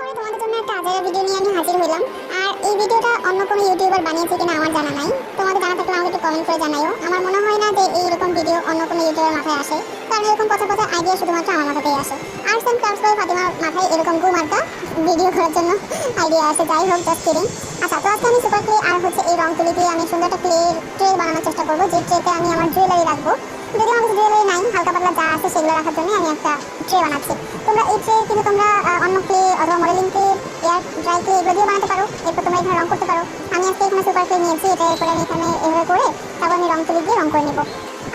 করে তোমাদের জন্য একটা আজাইরা ভিডিও নিয়ে আমি হাজির হলাম। আর এই ভিডিওটা অন্য কোনো ইউটিউবার বানিয়েছে কিনা আমার জানা নাই। তোমাদের জানা থাকলে আমাকে একটু কমেন্ট করে জানাইও। আমার মনে হয় না যে এইরকম ভিডিও অন্য কোনো ইউটিউবের মাথায় আসে, কারণ এরকম কথা কথা আইডিয়া শুধুমাত্র আমার মাথাতেই আসে। আর্টস অ্যান্ড ক্রাফটস বাই ফাতিমার মাথায় এরকম মার্কা ভিডিও করার জন্য আইডিয়া আসে। যাই হোক, জাস্ট কিডিং। আচ্ছা, তো আজকে আমি সুপার ক্লে আর হচ্ছে এই রং তুলি দিয়ে আমি সুন্দর একটা ক্লে ট্রে বানানোর চেষ্টা করবো, যে ট্রেতে আমি আমার জুয়েলারি রাখবো। যদি আমার জুয়েলারি নাই, হালকা পাতলা যা আছে সেগুলো রাখার জন্য আমি একটা ট্রে বানাচ্ছি। তোমরা এই ট্রে কিন্তু তোমরা অন্য ক্লে অথবা modelling clay, air dry clay এগুলো দিয়ে বানাতে পারো। এরপর তোমরা এখানে রং করতে পারো। আমি আজকে এখানে সুপার ক্লে নিয়েছি, এটা এরপরে আমি এখানে এভাবে করে তারপর আমি রং তুলি দিয়ে রং করে নেবো।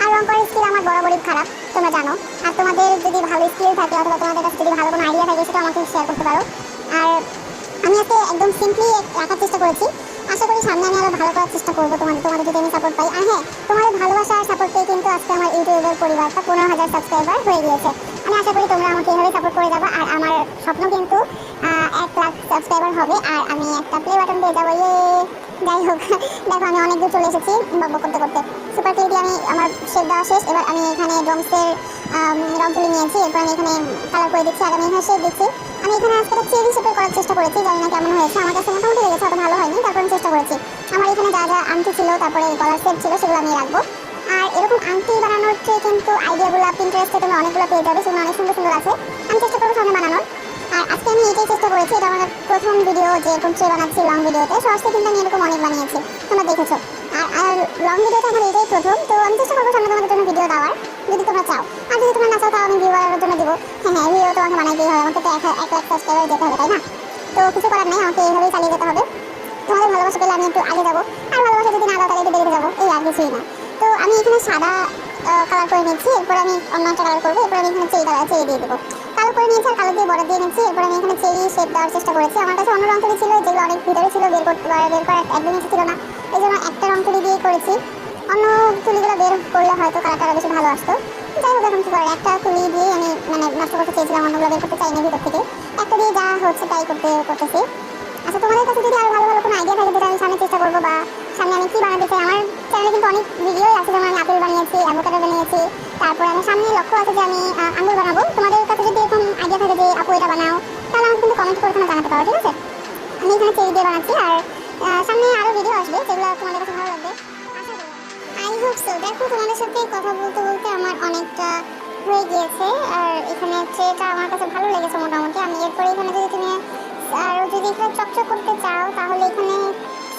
আর রং করার স্কিল আমার বরাবরই খারাপ, তোমরা জানো। আর তোমাদের যদি ভালো স্কিল থাকে অথবা তোমাদের কাছে যদি ভালো কোনো আইডিয়া থাকে সেটা আমাকে শেয়ার করতে পারো। আর আমি আজকে একদম সিম্পলি রাখার চেষ্টা করেছি। আশা করি সামনে আমি আরো ভালো করার চেষ্টা করবো তোমাদের যদি আমি সাপোর্ট পাই। আর হ্যাঁ, তোমাদের ভালোবাসা আর সাপোর্ট পেয়ে কিন্তু আজকে আমার ইউটিউবের পরিবারটা 15,000 সাবস্ক্রাইবার হয়ে গিয়েছে। আমি আশা করি তোমরা আমাকে এভাবে সাপোর্ট করে যাবে। আর আমার স্বপ্ন কিন্তু 1 লাখ সাবস্ক্রাইবার হবে আর আমি একটা প্লে বাটন পেয়ে যাবো। যাই হোক, দেখো আমি অনেক দূর চলে এসেছি বকবক করতে করতে। সুপার ক্লে দিয়ে আমি আমার শেপ দেওয়া শেষ। এবার আমি এখানে ড্রমসের রং তুলে নিয়েছি। এরপর আমি এখানে কালার করে দিচ্ছি আর আমি এখানে শেপ দিচ্ছি। আমি এখানে আজকে একটা চেরি শেপের করার চেষ্টা করেছি, জানি না কেমন হয়েছে। আমার কাছে মোটামুটি লেগেছে, অত ভালো হয়নি, তারপর আমি চেষ্টা করেছি। আমার এখানে যা যা আংটি ছিল, তারপরে গলার সেট ছিল, সেগুলো আমি রাখবো। আর এরকম আংটি বানানোর চেয়ে কিন্তু আইডিয়াগুলো পিন্টারেস্টে তোমরা অনেকগুলো পেয়ে যাবে, সেগুলো অনেক সুন্দর সুন্দর আছে। আমি চেষ্টা করবো সামনে বানানোর। আর আজকে আমি এটাই চেষ্টা করেছি, এটা আমার প্রথম ভিডিও যে এরকম ট্রে বানাচ্ছি লং ভিডিওতে। শর্টসে কিন্তু আমি এরকম অনেক বানিয়েছি, তোমরা দেখেছো। আর লং ভিডিওতে আমার এটাই প্রথম। তো আমি চেষ্টা করবো সামনে তোমাদের জন্য ভিডিও দেওয়ার, যদি তোমরা চাও। আর যদি তোমরা না চাও, তাও আমি ভিউয়ারের জন্য দেবো। হ্যাঁ, ভিডিও তো আমাকে বানাইতেই হবে, আমাকে তো 1 লাখ সাবস্ক্রাইবার যেতে হবে, তাই না? তো কিছু করার নেই, আমাকে এইভাবেই চালিয়ে যেতে হবে। তোমাদের ভালোবাসা পেলে আমি একটু আগে যাবো, আর ভালোবাসা যদি না দাও তাহলে একটু দেরিতে যাবো, এই আর কিছুই না। তো আমি এখানে সাদা কালার করে নিচ্ছি, এরপর আমি অন্য একটা কালার করবো। এরপর আমি এখানে চেরি দিয়ে দেবো। কালো করে নিয়েছি আর কালো দিয়ে বর্ডার দিয়ে নিচ্ছি। এরপর আমি এখানে চেরি শেপ দেওয়ার চেষ্টা করেছি। আমার কাছে অন্য রং তুলি ছিল, যেগুলো অনেক ভিতরে ছিল, বের করা একদমই ছিল না। এই জন্য একটা রং তুলি দিয়ে করেছি। অন্য তুলিগুলো বের করলে হয়তো কালারটা বেশি ভালো আসতো। যাই হোক, এখন কি করার, একটা তুলি দিয়ে আমি নষ্ট করতে চেয়েছিলাম, অন্যগুলো বের করতে চাইনি ভিতর থেকে। একটা দিয়ে যা হচ্ছে তাই করতেছি। আচ্ছা, তোমাদের কাছে যদি আরো ভালো ভালো কোনো আইডিয়া থাকে যেটা আমি সামনে চেষ্টা করবো, বা সামনে আমি কি বানাতে চাই। আমার চ্যানেলে কিন্তু অনেক ভিডিওই আছে, যেমন আমি আপেল বানিয়েছি, অ্যাভোকাডো বানিয়েছি। তারপরে আমার সামনে লক্ষ্য আছে যে আমি আঙ্গুর বানাবো। তোমাদের কাছে যদি এরকম আইডিয়া থাকে যে আপু এটা বানাও, তাহলে আমাকে কিন্তু কমেন্ট করে ওখানে জানাতে পারো, ঠিক আছে? আমি এখানে চেরি দিয়ে বানাচ্ছি। আর সামনে আরো ভিডিও আসবে, যেগুলো তোমাদের কাছে ভালো লাগবে আশা করি। I hope so. দেখো, তোমাদের সাথে কথা বলতে বলতে আমার অনেকটা হয়ে গিয়েছে। আর এখানে ট্রেটা আমার কাছে ভালো লেগেছে মোটামুটি। আমি এরপরে এখানে যদি তুমি যদি এখানে চকচক করতে চাও, তাহলে এখানে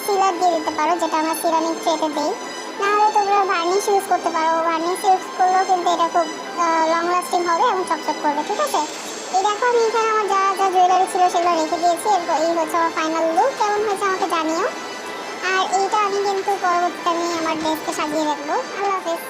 সিলার দিয়ে দিতে পারো, যেটা আমরা সিরামিক ট্রেতে দিই। নাহলে তোমরা ভার্নিশ ইউজ করতে পারো। ভার্নিশ ইউজ করলেও কিন্তু এটা খুব লং লাস্টিং হবে এবং চকচক করবে, ঠিক আছে? এই দেখো, আমি এখানে আমার যা যা জুয়েলারি ছিল সেগুলো রেখে দিয়েছি। এরপর এই হচ্ছে আমার ফাইনাল লুক। কেমন হয়েছে আমাকে জানিও। আর এইটা আমি কিন্তু পরবর্তীতে আমি আমার ড্রেসকে সাজিয়ে রাখবো। আল্লাহ হাফেজ।